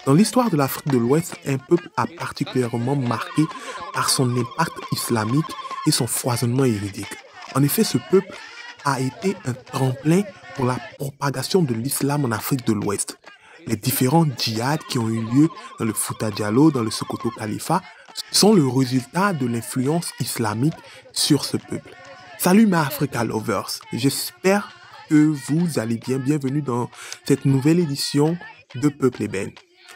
Dans l'histoire de l'Afrique de l'Ouest, un peuple a particulièrement marqué par son impact islamique et son foisonnement juridique. En effet, ce peuple a été un tremplin pour la propagation de l'islam en Afrique de l'Ouest. Les différents djihad qui ont eu lieu dans le Fouta Djallon, dans le Sokoto Califat, sont le résultat de l'influence islamique sur ce peuple. Salut mes Africa Lovers, j'espère que vous allez bien. Bienvenue dans cette nouvelle édition de Peuple Ébène.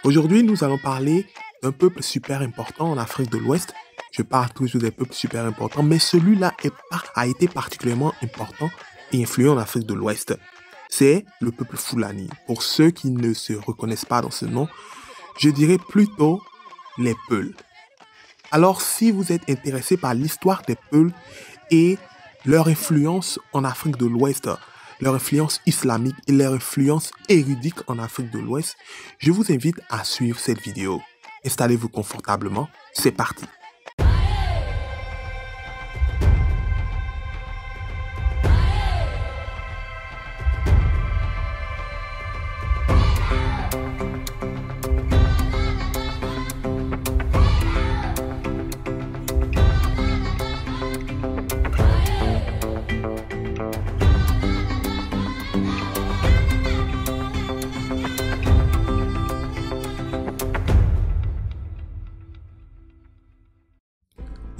Aujourd'hui, nous allons parler d'un peuple super important en Afrique de l'Ouest. Je parle toujours des peuples super importants, mais celui-là a été particulièrement important et influent en Afrique de l'Ouest. C'est le peuple Fulani. Pour ceux qui ne se reconnaissent pas dans ce nom, je dirais plutôt les Peuls. Alors, si vous êtes intéressé par l'histoire des Peuls et leur influence en Afrique de l'Ouest, leur influence islamique et leur influence érudite en Afrique de l'Ouest, je vous invite à suivre cette vidéo. Installez-vous confortablement, c'est parti.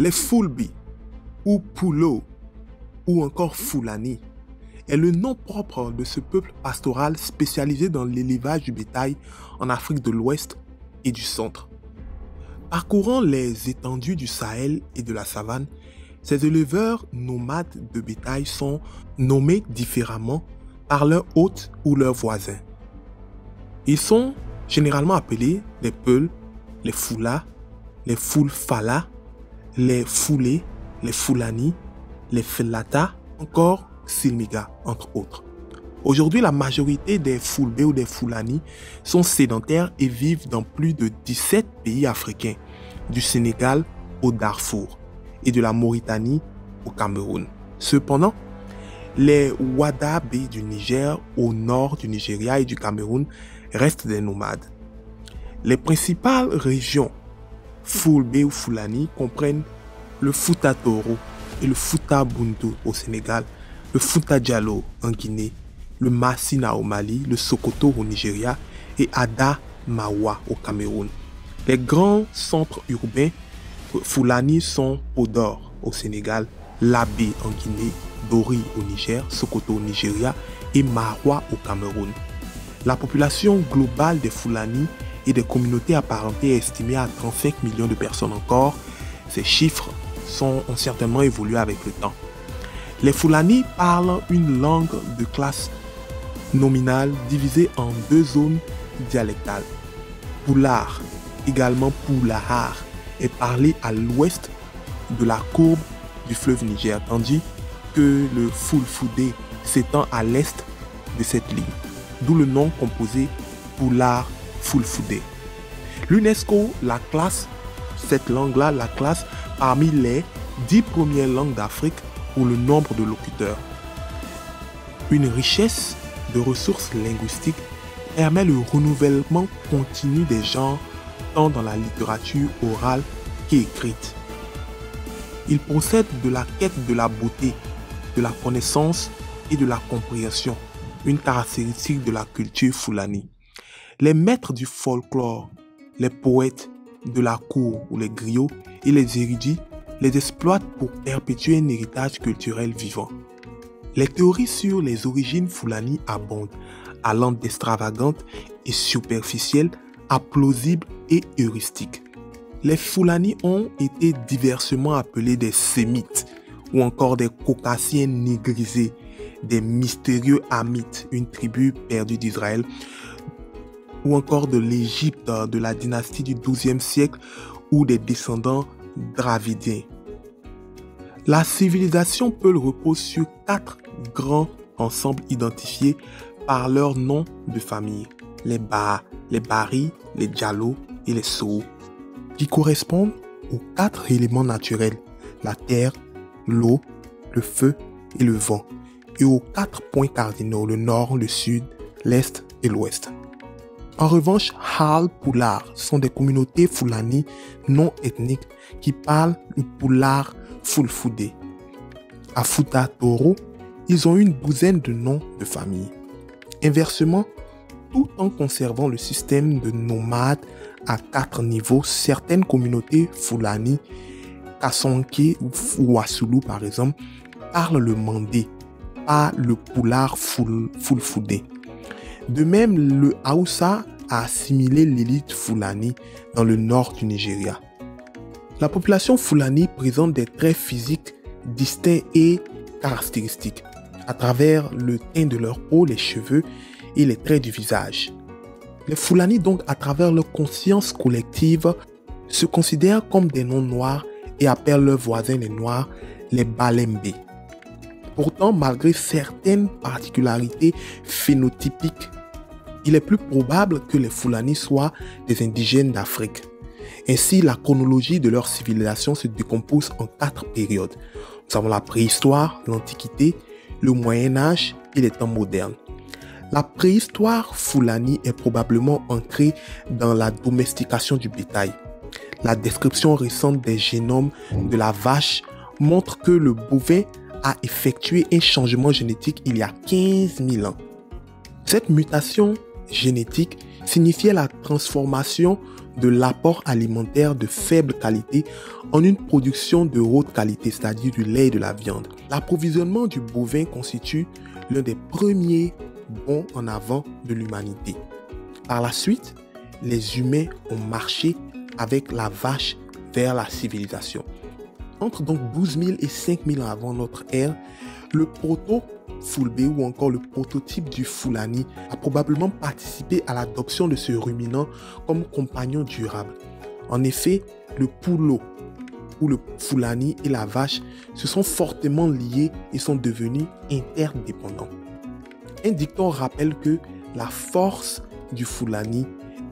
Les Fulbi, ou Poulo, ou encore Fulani, est le nom propre de ce peuple pastoral spécialisé dans l'élevage du bétail en Afrique de l'Ouest et du Centre. Parcourant les étendues du Sahel et de la savane, ces éleveurs nomades de bétail sont nommés différemment par leurs hôtes ou leurs voisins. Ils sont généralement appelés les Peuls, les Fula, les Fulfala, les Foulés, les Fulani, les Felata, encore Silmiga, entre autres. Aujourd'hui, la majorité des Fulbe ou des Fulani sont sédentaires et vivent dans plus de 17 pays africains, du Sénégal au Darfour et de la Mauritanie au Cameroun. Cependant, les Wadabe du Niger, au nord du Nigeria et du Cameroun, restent des nomades. Les principales régions Fulbe ou Fulani comprennent le Fouta Toro et le Fouta Bundu au Sénégal, le Fouta Djallon en Guinée, le Massina au Mali, le Sokoto au Nigeria et Adamawa au Cameroun. Les grands centres urbains Fulani sont Podor au Sénégal, Labé en Guinée, Dori au Niger, Sokoto au Nigeria et Maroua au Cameroun. La population globale des Fulani et des communautés apparentées est estimée à 35 millions de personnes encore. Ces chiffres ont certainement évolué avec le temps. Les Fulani parlent une langue de classe nominale divisée en deux zones dialectales. Poular, également Poulahar, est parlé à l'ouest de la courbe du fleuve Niger, tandis que le Fulfudé s'étend à l'est de cette ligne, d'où le nom composé Poular Fulfudé. L'UNESCO la classe, cette langue-là, la classe parmi les 10 premières langues d'Afrique pour le nombre de locuteurs. Une richesse de ressources linguistiques permet le renouvellement continu des genres tant dans la littérature orale qu'écrite. Il procède de la quête de la beauté, de la connaissance et de la compréhension, une caractéristique de la culture Fulani. Les maîtres du folklore, les poètes de la cour ou les griots et les érudits les exploitent pour perpétuer un héritage culturel vivant. Les théories sur les origines Fulani abondent, allant d'extravagantes et superficielles à plausibles et heuristiques. Les Fulani ont été diversement appelés des Sémites ou encore des Caucasiens négrisés, des mystérieux Hamites, une tribu perdue d'Israël, ou encore de l'Égypte de la dynastie du XIIe siècle ou des descendants dravidiens. La civilisation Peul repose sur 4 grands ensembles identifiés par leur nom de famille, les Ba, les Bari, les Djalo et les Sou, qui correspondent aux 4 éléments naturels, la terre, l'eau, le feu et le vent, et aux 4 points cardinaux, le nord, le sud, l'est et l'ouest. En revanche, Hal Pulaar sont des communautés Fulani non ethniques qui parlent le Pulaar Fulfulde. À Fouta Toro, ils ont une douzaine de noms de famille. Inversement, tout en conservant le système de nomades à 4 niveaux, certaines communautés Fulani, Kasonké ou Wassoulou par exemple, parlent le Mandé, pas le Pulaar Fulfulde. De même, le Hausa a assimilé l'élite Fulani dans le nord du Nigeria. La population Fulani présente des traits physiques distincts et caractéristiques à travers le teint de leur peau, les cheveux et les traits du visage. Les Fulani, donc, à travers leur conscience collective, se considèrent comme des noms noirs et appellent leurs voisins les Noirs les Balembe. Pourtant, malgré certaines particularités phénotypiques, il est plus probable que les Fulani soient des indigènes d'Afrique. Ainsi, la chronologie de leur civilisation se décompose en 4 périodes. Nous avons la préhistoire, l'Antiquité, le Moyen-Âge et les temps modernes. La préhistoire Fulani est probablement ancrée dans la domestication du bétail. La description récente des génomes de la vache montre que le bovin a effectué un changement génétique il y a 15 000 ans. Cette mutation génétique signifiait la transformation de l'apport alimentaire de faible qualité en une production de haute qualité, c'est-à-dire du lait et de la viande. L'approvisionnement du bovin constitue l'un des premiers bons en avant de l'humanité. Par la suite, les humains ont marché avec la vache vers la civilisation. Entre donc 12 000 et 5 000 ans avant notre ère, le proto-Fulbe ou encore le prototype du Fulani a probablement participé à l'adoption de ce ruminant comme compagnon durable. En effet, le Pulo ou le Fulani et la vache se sont fortement liés et sont devenus interdépendants. Un dicton rappelle que la force du Fulani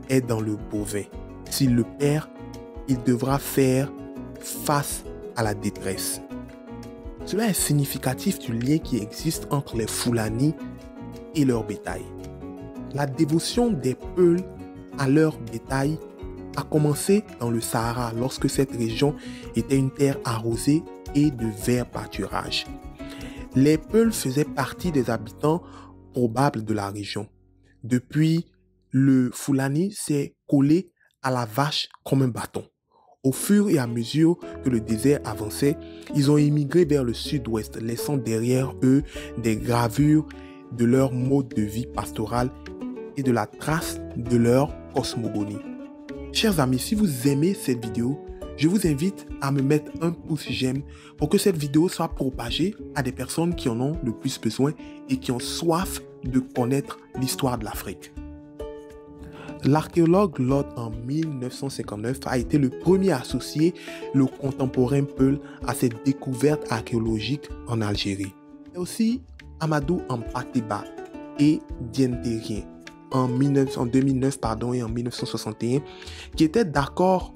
est dans le bovin. S'il le perd, il devra faire face à la détresse. Cela est significatif du lien qui existe entre les Fulani et leur bétail. La dévotion des Peuls à leur bétail a commencé dans le Sahara lorsque cette région était une terre arrosée et de vert pâturage. Les Peuls faisaient partie des habitants probables de la région. Depuis, le Fulani s'est collé à la vache comme un bâton. Au fur et à mesure que le désert avançait, ils ont émigré vers le sud-ouest, laissant derrière eux des gravures de leur mode de vie pastoral et de la trace de leur cosmogonie. Chers amis, si vous aimez cette vidéo, je vous invite à me mettre un pouce j'aime pour que cette vidéo soit propagée à des personnes qui en ont le plus besoin et qui ont soif de connaître l'histoire de l'Afrique. L'archéologue Lod en 1959 a été le premier à associer le contemporain Peul à cette découverte archéologique en Algérie. Et aussi Amadou Hampâté-Bâ et Diène Terrien en 2009 et en 1961 qui étaient d'accord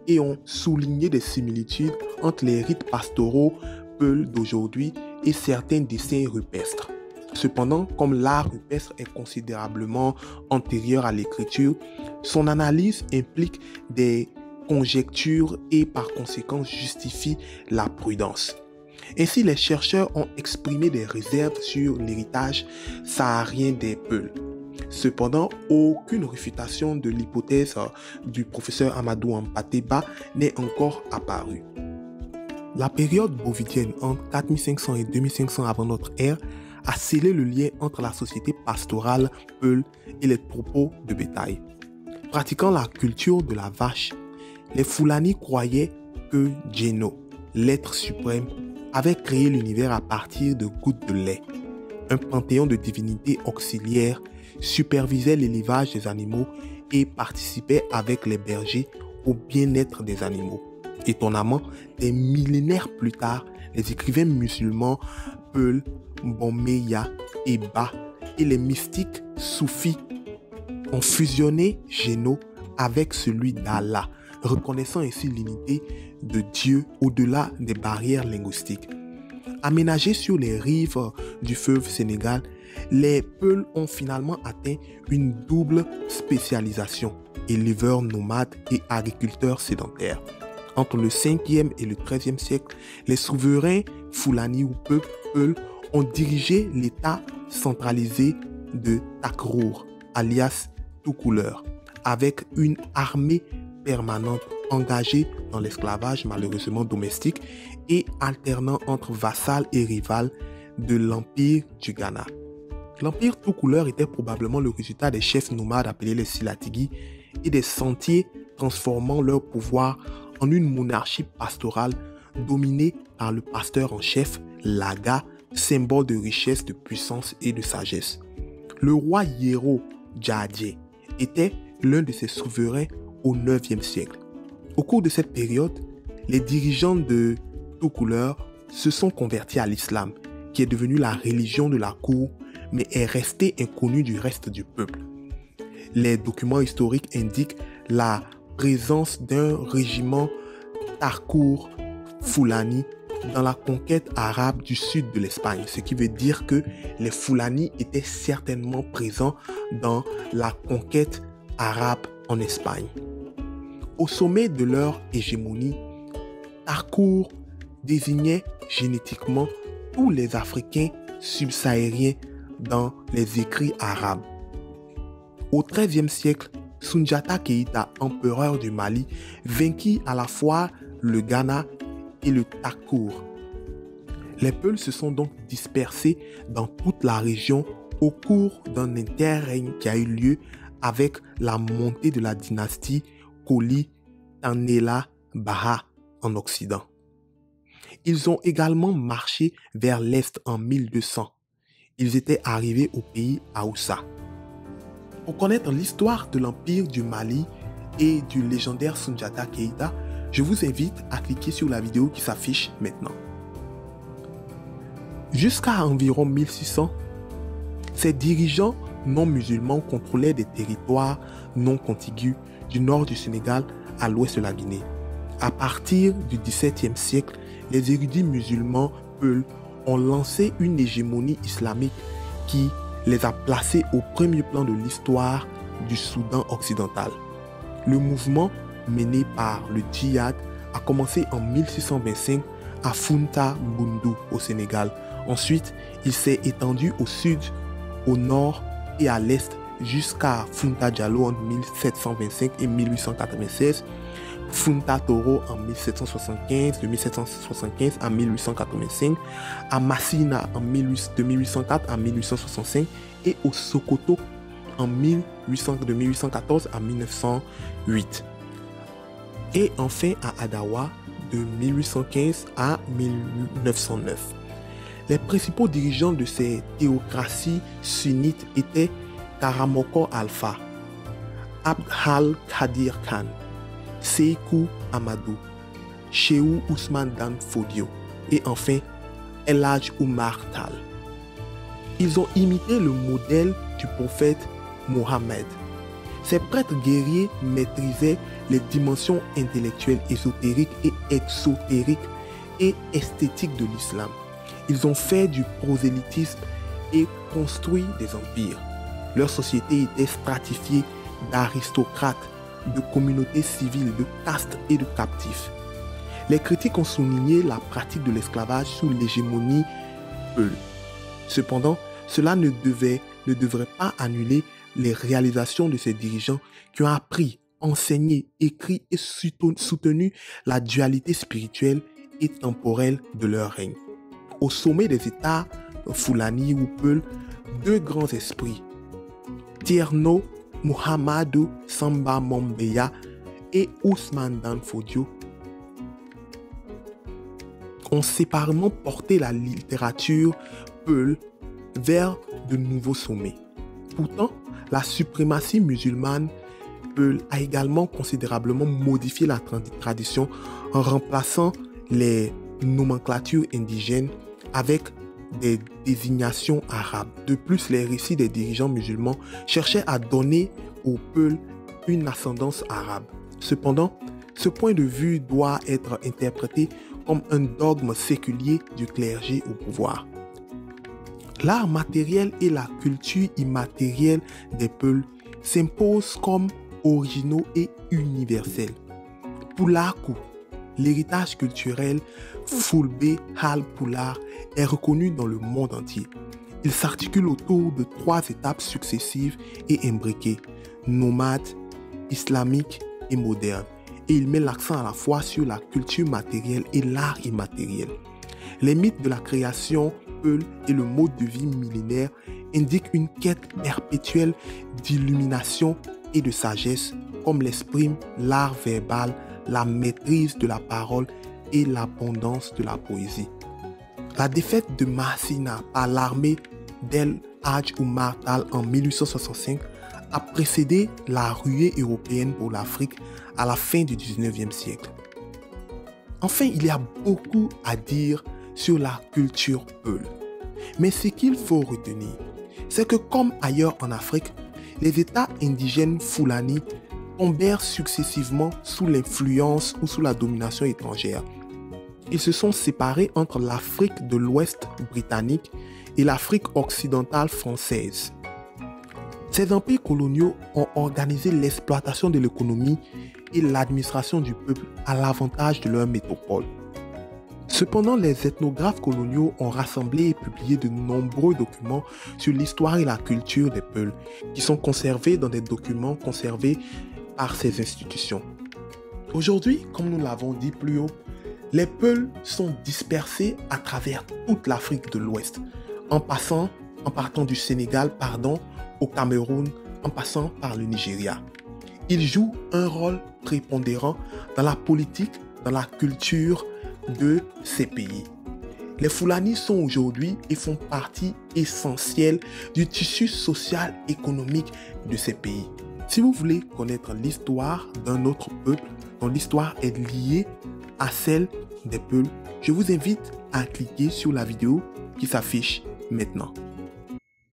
et ont souligné des similitudes entre les rites pastoraux Peul d'aujourd'hui et certains dessins rupestres. Cependant, comme l'art rupestre est considérablement antérieur à l'écriture, son analyse implique des conjectures et par conséquent justifie la prudence. Ainsi, les chercheurs ont exprimé des réserves sur l'héritage saharien des Peuls. Cependant, aucune réfutation de l'hypothèse du professeur Amadou Hampâté-Bâ n'est encore apparue. La période bovidienne entre 4500 et 2500 avant notre ère a scellé le lien entre la société pastorale Peul et les troupeaux de bétail. Pratiquant la culture de la vache, les Fulani croyaient que Djeno, l'être suprême, avait créé l'univers à partir de gouttes de lait. Un panthéon de divinités auxiliaires supervisait l'élevage des animaux et participait avec les bergers au bien-être des animaux. Étonnamment, des millénaires plus tard, les écrivains musulmans Peul, Bomeya et Ba et les mystiques soufis ont fusionné Djeno avec celui d'Allah, reconnaissant ainsi l'unité de Dieu au-delà des barrières linguistiques. Aménagés sur les rives du fleuve Sénégal, les Peuls ont finalement atteint une double spécialisation, éleveurs nomades et agriculteurs sédentaires. Entre le 5e et le 13e siècle, les souverains Fulani ou Peuls ont dirigé l'état centralisé de Takrur, alias Toucouleur, avec une armée permanente engagée dans l'esclavage malheureusement domestique et alternant entre vassal et rival de l'Empire du Ghana. L'Empire Toucouleur était probablement le résultat des chefs nomades appelés les Silatigi et des sentiers transformant leur pouvoir en une monarchie pastorale dominée par le pasteur en chef, Laga, symbole de richesse, de puissance et de sagesse. Le roi Yero Djadje était l'un de ses souverains au 9e siècle. Au cours de cette période, les dirigeants de Toucouleur se sont convertis à l'islam, qui est devenu la religion de la cour, mais est resté inconnu du reste du peuple. Les documents historiques indiquent la présence d'un régiment Tarkour Fulani dans la conquête arabe du sud de l'Espagne, ce qui veut dire que les Fulani étaient certainement présents dans la conquête arabe en Espagne. Au sommet de leur hégémonie, Tarkour désignait génétiquement tous les Africains subsahariens dans les écrits arabes. Au XIIIe siècle, Soundiata Keïta, empereur du Mali, vainquit à la fois le Ghana et le Takour. Les Peuls se sont donc dispersés dans toute la région au cours d'un interrègne qui a eu lieu avec la montée de la dynastie Koli Tanela Baha en Occident. Ils ont également marché vers l'Est en 1200. Ils étaient arrivés au pays Haoussa. Pour connaître l'histoire de l'Empire du Mali et du légendaire Soundiata Keïta, je vous invite à cliquer sur la vidéo qui s'affiche maintenant. Jusqu'à environ 1600, ces dirigeants non musulmans contrôlaient des territoires non contigus du nord du Sénégal à l'ouest de la Guinée. À partir du XVIIe siècle, les érudits musulmans Peuls ont lancé une hégémonie islamique qui les a placés au premier plan de l'histoire du Soudan occidental. Le mouvement mené par le djihad a commencé en 1625 à Funta Bundu au Sénégal. Ensuite, il s'est étendu au sud, au nord et à l'est jusqu'à Funta Diallo en 1725 et 1896, Funta Toro en 1775, de 1775 à 1885, à Massina de 1804 à 1865 et au Sokoto de 1814 à 1908. Et enfin à Adawa de 1815 à 1909. Les principaux dirigeants de ces théocraties sunnites étaient Karamoko Alpha, Abd al-Qadir Khan, Seikou Amadou, Shehu Ousmane Dan Fodio et enfin El Hadj Oumar Tall. Ils ont imité le modèle du prophète Mohammed. Ces prêtres guerriers maîtrisaient les dimensions intellectuelles, ésotériques et exotériques et esthétiques de l'islam. Ils ont fait du prosélytisme et construit des empires. Leur société était stratifiée d'aristocrates, de communautés civiles, de castes et de captifs. Les critiques ont souligné la pratique de l'esclavage sous l'hégémonie Peul. Cependant, cela ne devrait pas annuler les réalisations de ces dirigeants qui ont appris, enseigné, écrit et soutenu la dualité spirituelle et temporelle de leur règne. Au sommet des États Fulani ou Peul, deux grands esprits, Tierno Muhammadu Samba Mombeya et Ousmane Dan Fodio, ont séparément porté la littérature Peul vers de nouveaux sommets. Pourtant, la suprématie musulmane Peul a également considérablement modifié la tradition en remplaçant les nomenclatures indigènes avec des désignations arabes. De plus, les récits des dirigeants musulmans cherchaient à donner aux Peuls une ascendance arabe. Cependant, ce point de vue doit être interprété comme un dogme séculier du clergé au pouvoir. L'art matériel et la culture immatérielle des Peuls s'imposent comme originaux et universels. Pour Lakou, l'héritage culturel Fulbe Halpulaar est reconnu dans le monde entier. Il s'articule autour de 3 étapes successives et imbriquées, nomade, islamique et moderne, et il met l'accent à la fois sur la culture matérielle et l'art immatériel. Les mythes de la création Peul et le mode de vie millénaire indiquent une quête perpétuelle d'illumination et de sagesse, comme l'exprime l'art verbal, la maîtrise de la parole et l'abondance de la poésie. La défaite de Massina par l'armée d'El Hadj Oumar Tall en 1865 a précédé la ruée européenne pour l'Afrique à la fin du 19e siècle. Enfin, il y a beaucoup à dire sur la culture Peul. Mais ce qu'il faut retenir, c'est que comme ailleurs en Afrique, les États indigènes Fulani tombèrent successivement sous l'influence ou sous la domination étrangère. Ils se sont séparés entre l'Afrique de l'Ouest britannique et l'Afrique occidentale française. Ces empires coloniaux ont organisé l'exploitation de l'économie et l'administration du peuple à l'avantage de leur métropole. Cependant, les ethnographes coloniaux ont rassemblé et publié de nombreux documents sur l'histoire et la culture des Peuls, qui sont conservés dans des documents conservés par ces institutions. Aujourd'hui, comme nous l'avons dit plus haut, les Peuls sont dispersés à travers toute l'Afrique de l'Ouest, en partant du Sénégal, au Cameroun, en passant par le Nigeria. Ils jouent un rôle prépondérant dans la politique, dans la culture de ces pays. Les Fulani sont aujourd'hui et font partie essentielle du tissu social économique de ces pays. Si vous voulez connaître l'histoire d'un autre peuple dont l'histoire est liée à celle des Peuls, je vous invite à cliquer sur la vidéo qui s'affiche maintenant.